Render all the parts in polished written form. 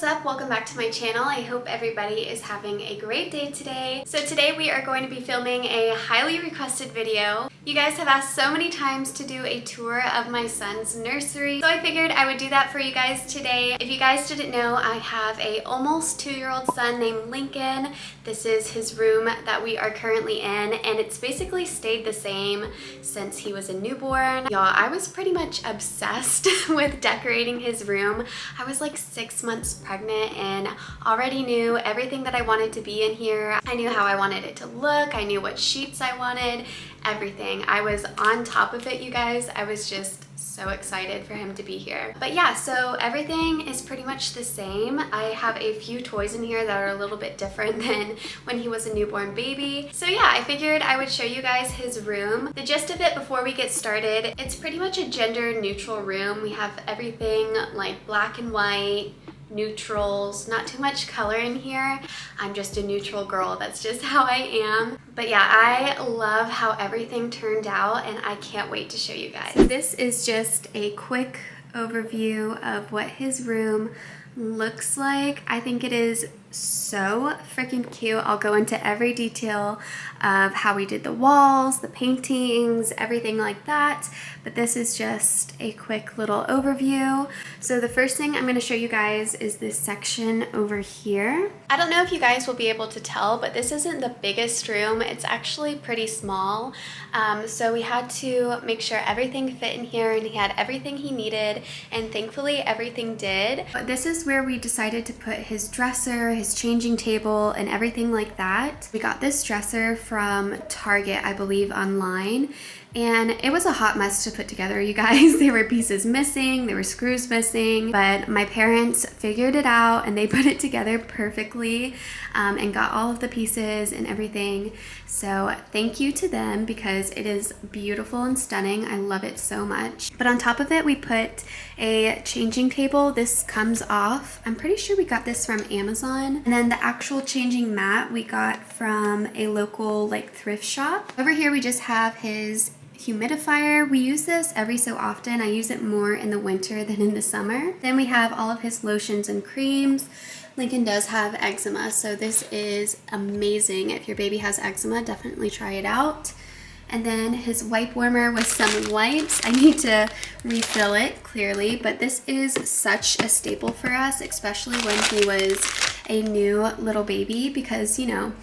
what's up? Welcome back to my channel. I hope everybody is having a great day today. So today we are going to be filming a highly requested video. You guys have asked so many times to do a tour of my son's nursery, so I figured I would do that for you guys today. If you guys didn't know, I have a almost 2-year-old son named Lincoln. This is his room that we are currently in, and it's basically stayed the same since he was a newborn. Y'all, I was pretty much obsessed with decorating his room. I was like 6 months pregnant and already knew everything that I wanted to be in here. I knew how I wanted it to look. I knew what sheets I wanted, everything. I was on top of it, you guys. I was just so excited for him to be here. But yeah, so everything is pretty much the same. I have a few toys in here that are a little bit different than when he was a newborn baby. So yeah, I figured I would show you guys his room. The gist of it before we get started, it's pretty much a gender neutral room. We have everything like black and white, neutrals, not too much color in here. I'm just a neutral girl. That's just how I am. But yeah, I love how everything turned out and I can't wait to show you guys. This is just a quick overview of what his room looks like. I think it is so freaking cute. I'll go into every detail of how we did the walls, the paintings, everything like that. But this is just a quick little overview. So the first thing I'm going to show you guys is this section over here. I don't know if you guys will be able to tell, but this isn't the biggest room. It's actually pretty small. So we had to make sure everything fit in here and he had everything he needed, and thankfully everything did. But this is where we decided to put his dresser, his changing table, and everything like that. We got this dresser from Target, I believe, online. And it was a hot mess to put together, you guys. There were pieces missing, there were screws missing, but my parents figured it out and they put it together perfectly and got all of the pieces and everything. So thank you to them because it is beautiful and stunning. I love it so much. But on top of it, we put a changing table. This comes off. I'm pretty sure we got this from Amazon. And then the actual changing mat we got from a local like thrift shop. Over here, we just have his humidifier. We use this every so often. I use it more in the winter than in the summer. Then we have all of his lotions and creams. Lincoln does have eczema, so this is amazing. If your baby has eczema, definitely try it out. And then his wipe warmer with some wipes. I need to refill it clearly, but this is such a staple for us, especially when he was a new little baby, because you know,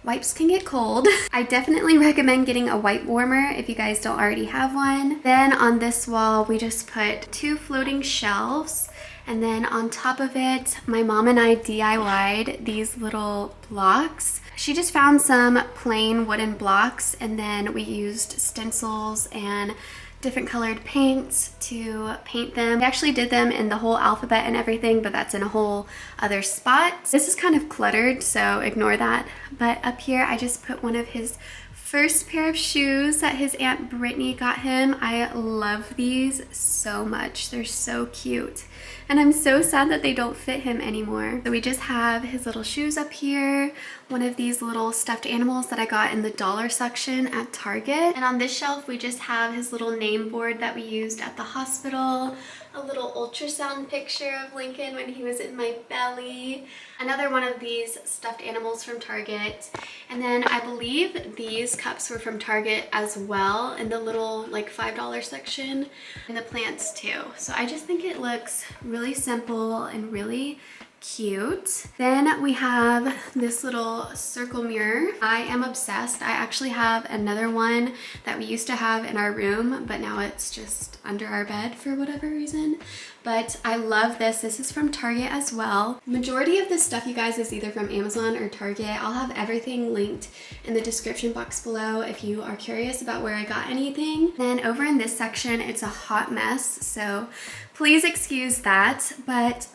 wipes can get cold. I definitely recommend getting a wipe warmer if you guys don't already have one. Then on this wall, we just put 2 floating shelves. And then on top of it, my mom and I DIY'd these little blocks. She just found some plain wooden blocks, and then we used stencils and different colored paints to paint them. We actually did them in the whole alphabet and everything, but that's in a whole other spot. This is kind of cluttered, so ignore that. But up here, I just put one of his first pair of shoes that his Aunt Brittany got him. I love these so much. They're so cute. And I'm so sad that they don't fit him anymore. So we just have his little shoes up here, one of these little stuffed animals that I got in the dollar section at Target. And on this shelf, we just have his little name board that we used at the hospital, a little ultrasound picture of Lincoln when he was in my belly, another one of these stuffed animals from Target, and then I believe these cups were from Target as well in the little like $5 section, and the plants too. So I just think it looks really simple and really cute. Then we have this little circle mirror. I am obsessed. I actually have another one that we used to have in our room, but now it's just under our bed for whatever reason. But I love this. This is from Target as well. Majority of this stuff, you guys, is either from Amazon or Target. I'll have everything linked in the description box below if you are curious about where I got anything. Then over in this section, it's a hot mess, so please excuse that. But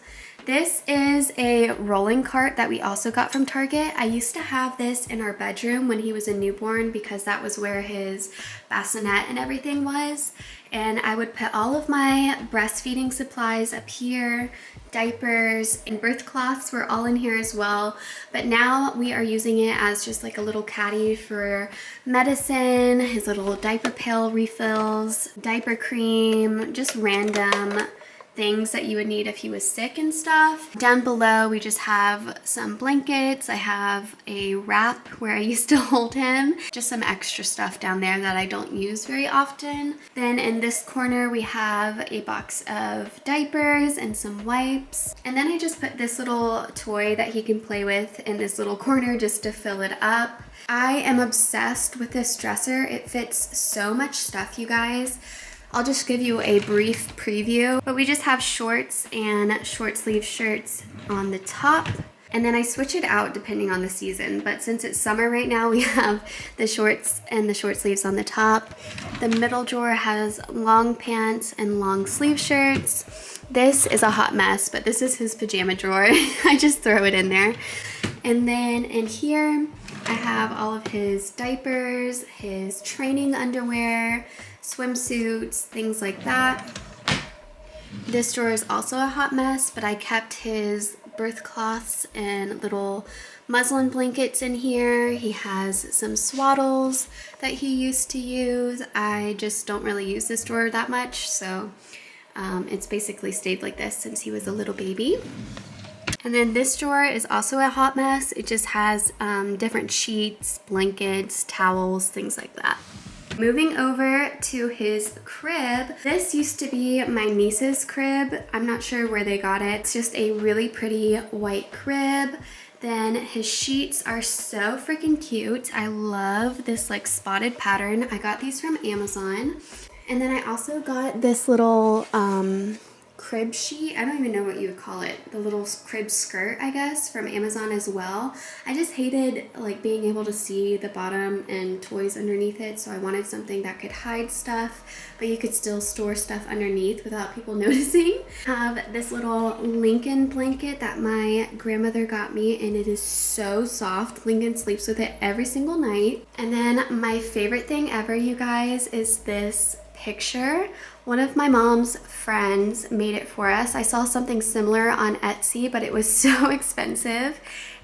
this is a rolling cart that we also got from Target. I used to have this in our bedroom when he was a newborn because that was where his bassinet and everything was. And I would put all of my breastfeeding supplies up here, diapers, and birth cloths were all in here as well. But now we are using it as just like a little caddy for medicine, his little diaper pail refills, diaper cream, just random things that you would need if he was sick and stuff. Down below we just have some blankets. I have a wrap where I used to hold him. Just some extra stuff down there that I don't use very often. Then in this corner we have a box of diapers and some wipes. And then I just put this little toy that he can play with in this little corner just to fill it up. I am obsessed with this dresser. It fits so much stuff, you guys. I'll just give you a brief preview, but we just have shorts and short sleeve shirts on the top. And then I switch it out depending on the season. But since it's summer right now, we have the shorts and the short sleeves on the top. The middle drawer has long pants and long sleeve shirts. This is a hot mess, but this is his pajama drawer. I just throw it in there. And then in here, I have all of his diapers, his training underwear, swimsuits, things like that. This drawer is also a hot mess, but I kept his birth cloths and little muslin blankets in here. He has some swaddles that he used to use. I just don't really use this drawer that much, so it's basically stayed like this since he was a little baby. And then this drawer is also a hot mess. It just has different sheets, blankets, towels, things like that. Moving over to his crib. This used to be my niece's crib. I'm not sure where they got it. It's just a really pretty white crib. Then his sheets are so freaking cute. I love this like spotted pattern. I got these from Amazon. And then I also got this little crib sheet. I don't even know what you would call it. The little crib skirt, I guess, from Amazon as well. I just hated like being able to see the bottom and toys underneath it, so I wanted something that could hide stuff, but you could still store stuff underneath without people noticing. I have this little Lincoln blanket that my grandmother got me, and it is so soft. Lincoln sleeps with it every single night. And then my favorite thing ever, you guys, is this picture. One of my mom's friends made it for us. I saw something similar on Etsy, but it was so expensive,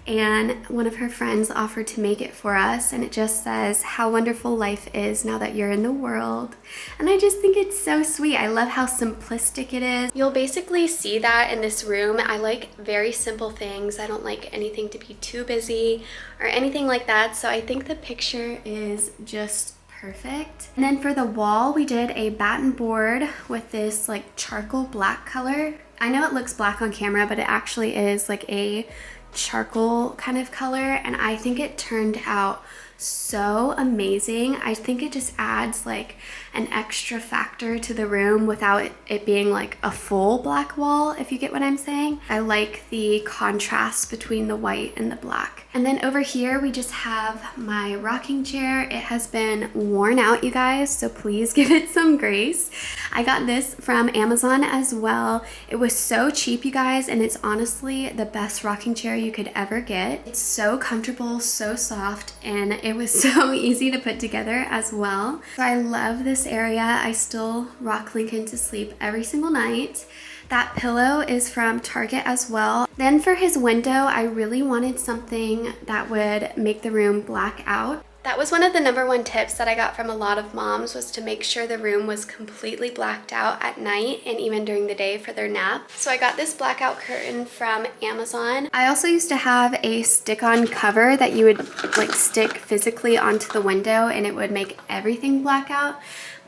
and one of her friends offered to make it for us, and it just says, "How wonderful life is now that you're in the world." And I just think it's so sweet. I love how simplistic it is. You'll basically see that in this room. I like very simple things. I don't like anything to be too busy or anything like that, so I think the picture is just perfect. And then for the wall, we did a batten board with this like charcoal black color. I know it looks black on camera, but it actually is like a charcoal kind of color, and I think it turned out so amazing. I think it just adds like an extra factor to the room without it being like a full black wall, if you get what I'm saying. I like the contrast between the white and the black. And then over here we just have my rocking chair. It has been worn out, you guys, so please give it some grace. I got this from Amazon as well. It was so cheap, you guys, and it's honestly the best rocking chair you could ever get. It's so comfortable, so soft, and it was so easy to put together as well. So I love this area. I still rock Lincoln to sleep every single night. That pillow is from Target as well. Then for his window, I really wanted something that would make the room black out. That was one of the #1 tips that I got from a lot of moms, was to make sure the room was completely blacked out at night and even during the day for their nap. So I got this blackout curtain from Amazon. I also used to have a stick-on cover that you would like stick physically onto the window, and it would make everything black out.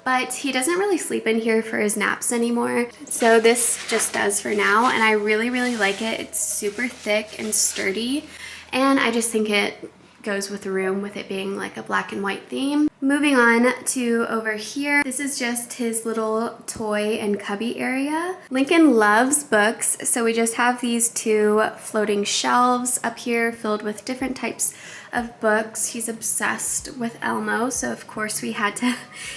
But he doesn't really sleep in here for his naps anymore, so this just does for now, and I really, really like it. It's super thick and sturdy, and I just think it goes with the room with it being like a black and white theme. Moving on to over here, this is just his little toy and cubby area. Lincoln loves books, so we just have these 2 floating shelves up here filled with different types of books. He's obsessed with Elmo, so of course we had to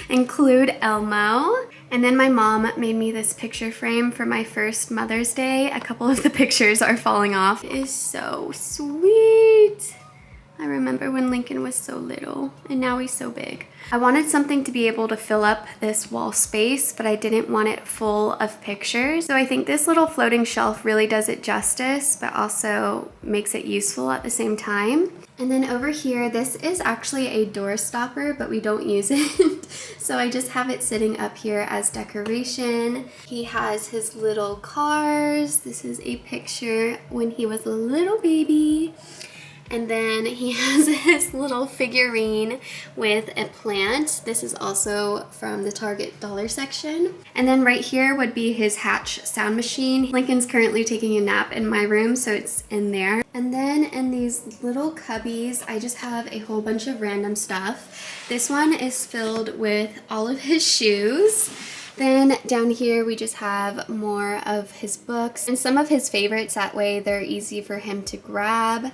include Elmo. And then my mom made me this picture frame for my first Mother's Day. A couple of the pictures are falling off. It is so sweet. I remember when Lincoln was so little and now he's so big. I wanted something to be able to fill up this wall space, but I didn't want it full of pictures. So I think this little floating shelf really does it justice, but also makes it useful at the same time. And then over here, this is actually a door stopper, but we don't use it. So I just have it sitting up here as decoration. He has his little cars. This is a picture when he was a little baby. And then he has his little figurine with a plant. This is also from the Target dollar section. And then right here would be his Hatch sound machine. Lincoln's currently taking a nap in my room, so it's in there. And then in these little cubbies, I just have a whole bunch of random stuff. This one is filled with all of his shoes. Then down here we just have more of his books and some of his favorites. That way they're easy for him to grab.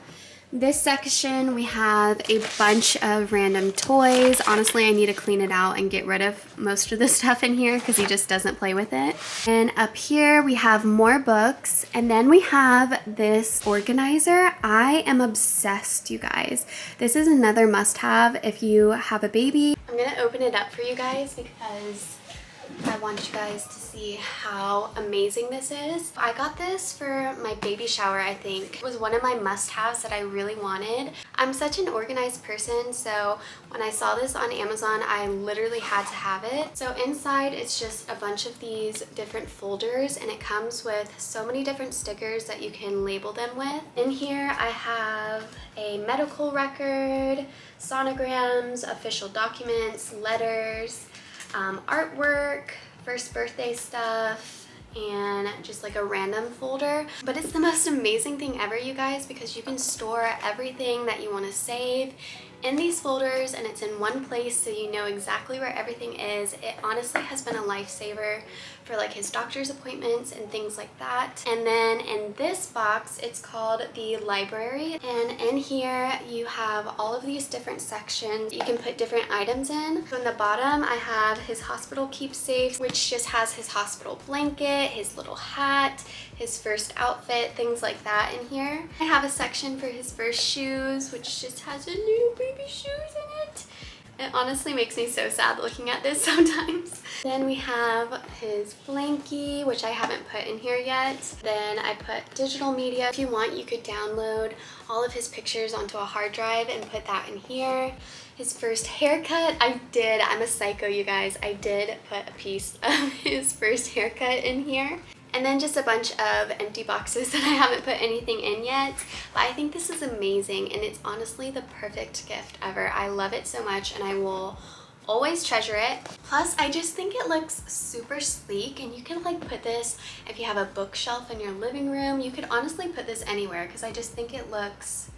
This section we have a bunch of random toys. Honestly, I need to clean it out and get rid of most of the stuff in here because he just doesn't play with it. And up here we have more books, and then we have this organizer. I am obsessed, you guys. This is another must-have if you have a baby. I'm gonna open it up for you guys because I want you guys to see how amazing this is. I got this for my baby shower, I think. It was one of my must-haves that I really wanted. I'm such an organized person, so when I saw this on Amazon, I literally had to have it. So inside, it's just a bunch of these different folders, and it comes with so many different stickers that you can label them with. In here, I have a medical record, sonograms, official documents, letters, artwork, first birthday stuff, and just like a random folder. But it's the most amazing thing ever, you guys, because you can store everything that you want to save in these folders, and it's in one place, so you know exactly where everything is. It honestly has been a lifesaver for like his doctor's appointments and things like that. And then in this box, it's called the library, and in here you have all of these different sections you can put different items in. So in the bottom, I have his hospital keepsakes, which just has his hospital blanket, his little hat, his first outfit, things like that in here. I have a section for his first shoes, which just has a new baby shoes in it. It honestly makes me so sad looking at this sometimes. Then we have his blankie, which I haven't put in here yet. Then I put digital media. If you want, you could download all of his pictures onto a hard drive and put that in here. His first haircut, I'm a psycho, you guys. I did put a piece of his first haircut in here. And then just a bunch of empty boxes that I haven't put anything in yet. But I think this is amazing, and it's honestly the perfect gift ever. I love it so much, and I will always treasure it. Plus, I just think it looks super sleek, and you can like put this, if you have a bookshelf in your living room, you could honestly put this anywhere because I just think it looks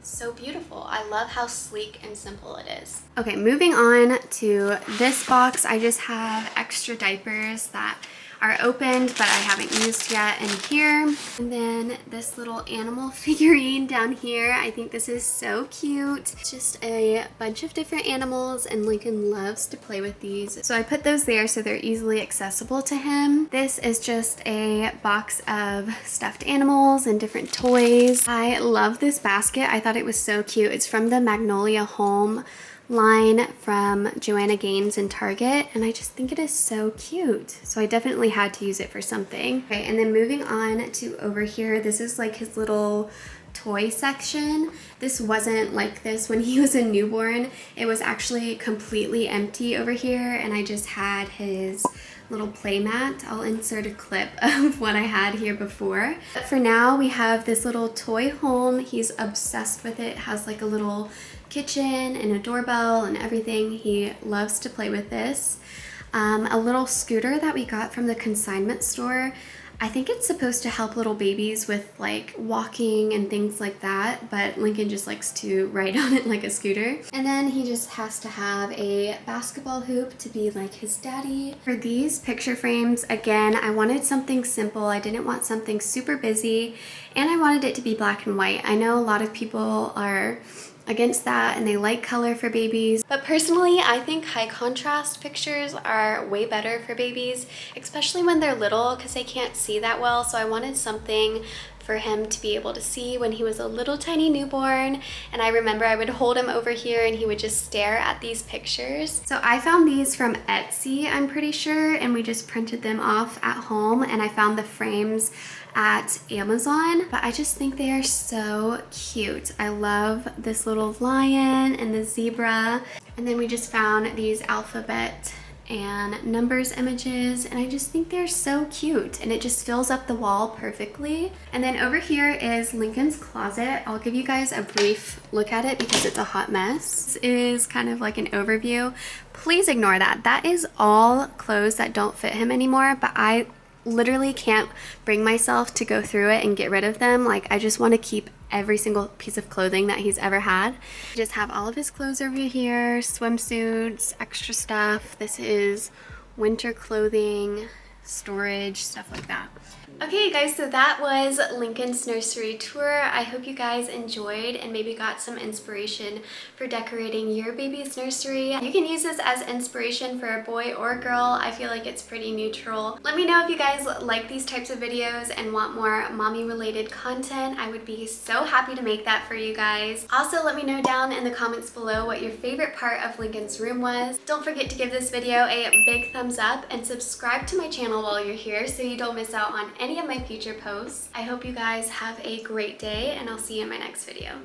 so beautiful. I love how sleek and simple it is. Okay, moving on to this box, I just have extra diapers that are opened but I haven't used yet in here. And then this little animal figurine down here. I think this is so cute. It's just a bunch of different animals, and Lincoln loves to play with these. So I put those there so they're easily accessible to him. This is just a box of stuffed animals and different toys. I love this basket. I thought it was so cute. It's from the Magnolia Home line from Joanna Gaines in Target, and I just think it is so cute. So I definitely had to use it for something. Okay, and then moving on to over here, this is like his little toy section. This wasn't like this when he was a newborn. It was actually completely empty over here, and I just had his little play mat. I'll insert a clip of what I had here before. But for now, we have this little toy home. He's obsessed with it. It has like a little kitchen and a doorbell and everything. He loves to play with this. A little scooter that we got from the consignment store. I think it's supposed to help little babies with like walking and things like that, but Lincoln just likes to ride on it like a scooter. And then he just has to have a basketball hoop to be like his daddy. For these picture frames, again, I wanted something simple. I didn't want something super busy, and I wanted it to be black and white. I know a lot of people are against that and they like color for babies, but personally I think high contrast pictures are way better for babies, especially when they're little because they can't see that well. So I wanted something for him to be able to see when he was a little tiny newborn. And I remember I would hold him over here and he would just stare at these pictures. So I found these from Etsy, I'm pretty sure, and we just printed them off at home, and I found the frames at Amazon, but I just think they are so cute. I love this little lion and the zebra. And then we just found these alphabet and numbers images, and I just think they're so cute, and it just fills up the wall perfectly. And then over here is Lincoln's closet. I'll give you guys a brief look at it because it's a hot mess. This is kind of like an overview. Please ignore that. That is all clothes that don't fit him anymore, but I literally can't bring myself to go through it and get rid of them. Like, I just want to keep every single piece of clothing that he's ever had. I just have all of his clothes over here, swimsuits, extra stuff. This is winter clothing, storage, stuff like that. Okay, guys, so that was Lincoln's nursery tour. I hope you guys enjoyed and maybe got some inspiration for decorating your baby's nursery. You can use this as inspiration for a boy or girl. I feel like it's pretty neutral. Let me know if you guys like these types of videos and want more mommy related content. I would be so happy to make that for you guys. Also, let me know down in the comments below what your favorite part of Lincoln's room was. Don't forget to give this video a big thumbs up and subscribe to my channel while you're here so you don't miss out on any of my future posts. I hope you guys have a great day, and I'll see you in my next video.